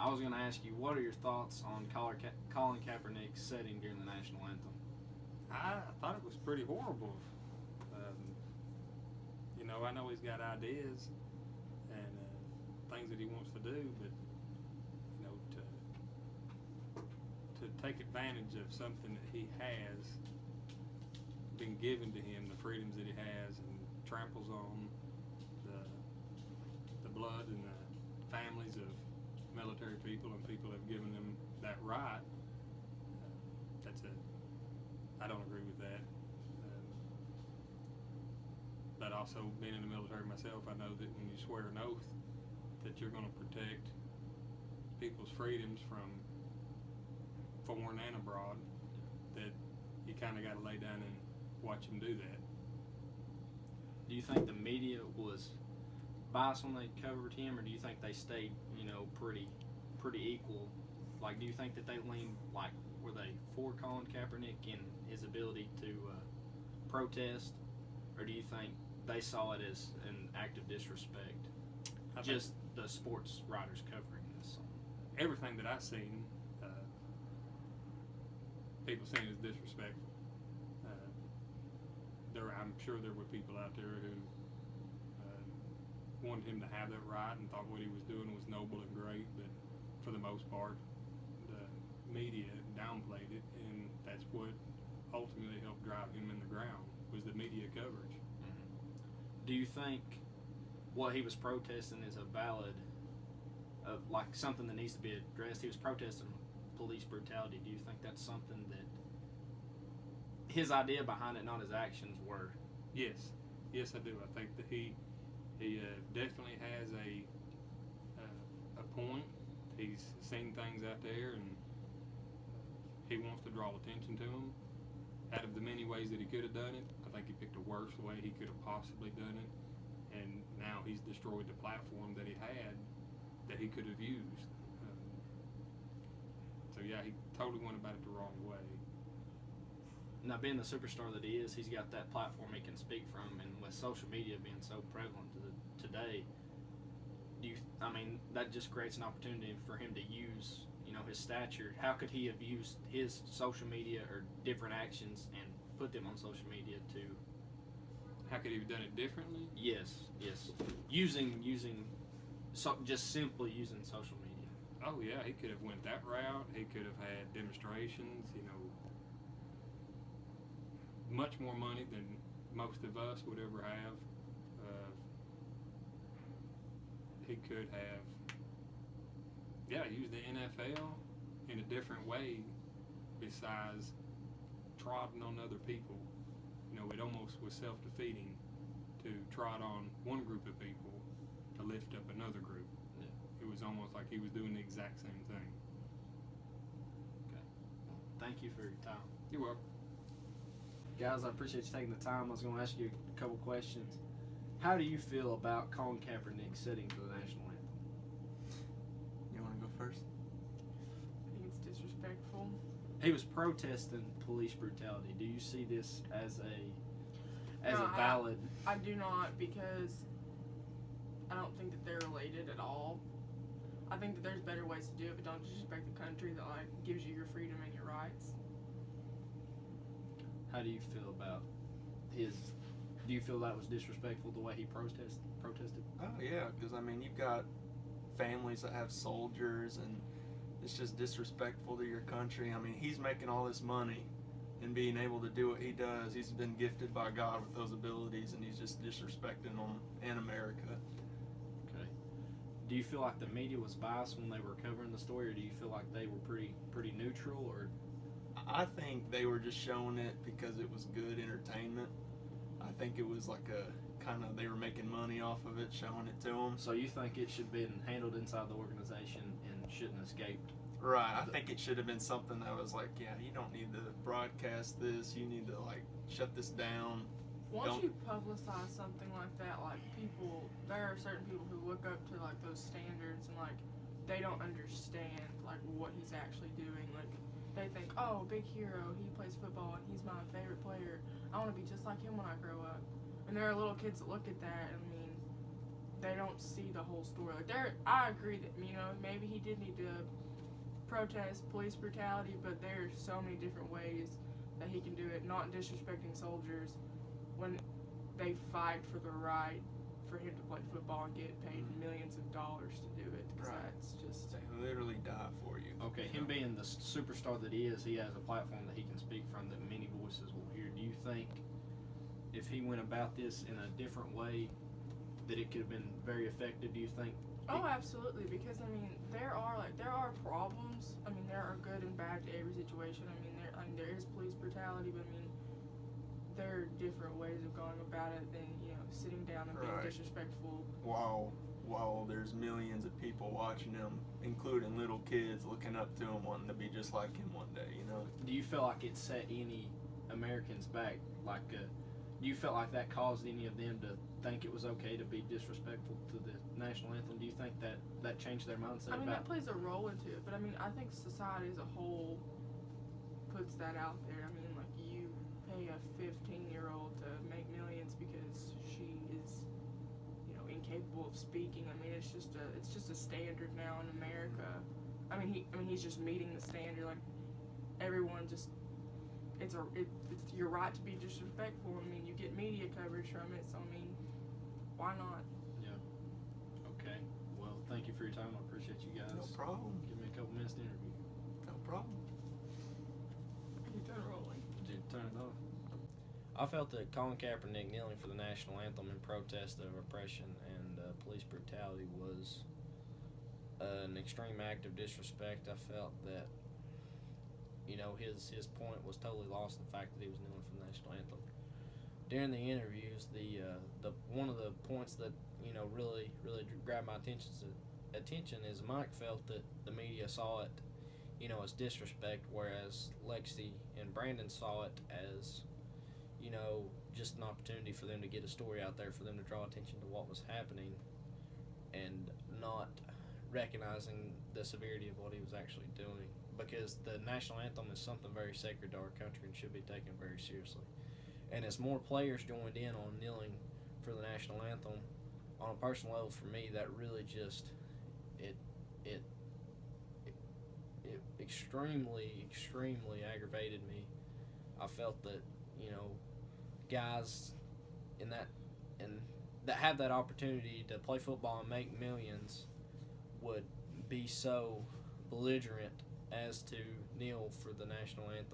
I was going to ask you, what are your thoughts on Colin Kaepernick's setting during the national anthem? I thought it was pretty horrible. You know, I know he's got ideas and things that he wants to do, but you know, to take advantage of something that he has been given to him, the freedoms that he has, and tramples on the blood and the families of military people and people have given them that right. I don't agree with that. But also, being in the military myself, I know that when you swear an oath that you're going to protect people's freedoms from foreign and abroad, that you kind of got to lay down and watch them do that. Do you think the media was biased when they covered him, or do you think they stayed, pretty equal? Like, do you think that they leaned, were they for Colin Kaepernick and his ability to protest, or do you think they saw it as an act of disrespect? Just the sports writers covering this song. Everything that I've seen, people saying is disrespectful. I'm sure there were people out there who wanted him to have that right and thought what he was doing was noble and great, but for the most part, the media downplayed it, and that's what ultimately helped drive him in the ground, was the media coverage. Mm-hmm. Do you think what he was protesting is a valid, something that needs to be addressed? He was protesting police brutality. Do you think that's something that his idea behind it, not his actions, were? Yes, I do. I think that he definitely has a point. He's seen things out there, and he wants to draw attention to them. Out of the many ways that he could have done it, I think he picked the worst way he could have possibly done it, and now he's destroyed the platform that he had that he could have used. So yeah, he totally went about it the wrong way. Now, being the superstar that he is, he's got that platform he can speak from, and with social media being so prevalent today, that just creates an opportunity for him to use, his stature. How could he have used his social media or different actions and put them on social media to? How could he have done it differently? Yes. Just simply using social media. Oh yeah, he could have went that route. He could have had demonstrations, much more money than most of us would ever have. He could have, used the NFL in a different way besides trotting on other people. It almost was self-defeating to trot on one group of people to lift up another group. Yeah. It was almost like he was doing the exact same thing. Okay. Well, thank you for your time. You're welcome. Guys, I appreciate you taking the time. I was going to ask you a couple questions. How do you feel about Colin Kaepernick sitting for the national anthem? You want to go first? I think it's disrespectful. He was protesting police brutality. Do you see this as a No, valid? I do not, because I don't think that they're related at all. I think that there's better ways to do it, but don't disrespect the country that gives you your freedom and your rights. How do you feel about his? Do you feel that was disrespectful the way he protested? Oh yeah, because you've got families that have soldiers, and it's just disrespectful to your country. He's making all this money and being able to do what he does. He's been gifted by God with those abilities, and he's just disrespecting them and America. Okay. Do you feel like the media was biased when they were covering the story, or do you feel like they were pretty neutral? Or I think they were just showing it because it was good entertainment. I think it was like they were making money off of it, showing it to them. So you think it should have been handled inside the organization and shouldn't have escaped? Right. I think it should have been something that was like, yeah, you don't need to broadcast this. You need to shut this down. Once you publicize something like that, there are certain people who look up to those standards, and they don't understand what he's actually doing. They think, oh, big hero, he plays football and he's my favorite player. I want to be just like him when I grow up. And there are little kids that look at that, and they don't see the whole story. Like I agree that maybe he did need to protest police brutality, but there's so many different ways that he can do it. Not disrespecting soldiers when they fight for the right for him to play football and get paid millions of dollars to do it. 'Cause Right. that's just They literally die for you. Okay, him being the superstar that he is, he has a platform that he can speak from that many voices will hear. Do you think if he went about this in a different way, that it could have been very effective? Do you think? Oh, absolutely. Because there are problems. There are good and bad to every situation. There is police brutality, but there are different ways of going about it than sitting down and being Right. disrespectful. Wow, there's millions of people watching him, including little kids looking up to him, wanting to be just like him one day. Do you feel like it set any Americans back? Like, do you feel like that caused any of them to think it was okay to be disrespectful to the national anthem? Do you think that changed their mindset that about? plays a role into it, but I think society as a whole puts that out there. You pay a 15-year-old to make millions because she is, incapable of speaking. It's just a standard now in America. He's just meeting the standard. Like everyone just, it's your right to be disrespectful. You get media coverage from it, so why not? Okay. Well, thank you for your time. I appreciate you guys. No problem. Give me a couple minutes to interview. No problem. You turn rolling. Did you turn it off? I felt that Colin Kaepernick kneeling for the national anthem in protest of oppression and police brutality was an extreme act of disrespect. I felt that his point was totally lost in the fact that he was kneeling for the national anthem. During the interviews, the one of the points that really grabbed my attention is Mike felt that the media saw it as disrespect, whereas Lexi and Brandon saw it as just an opportunity for them to get a story out there, for them to draw attention to what was happening, and not recognizing the severity of what he was actually doing, because the national anthem is something very sacred to our country and should be taken very seriously. And as more players joined in on kneeling for the national anthem, on a personal level for me, that really just it extremely aggravated me. I felt that guys that have that opportunity to play football and make millions would be so belligerent as to kneel for the national anthem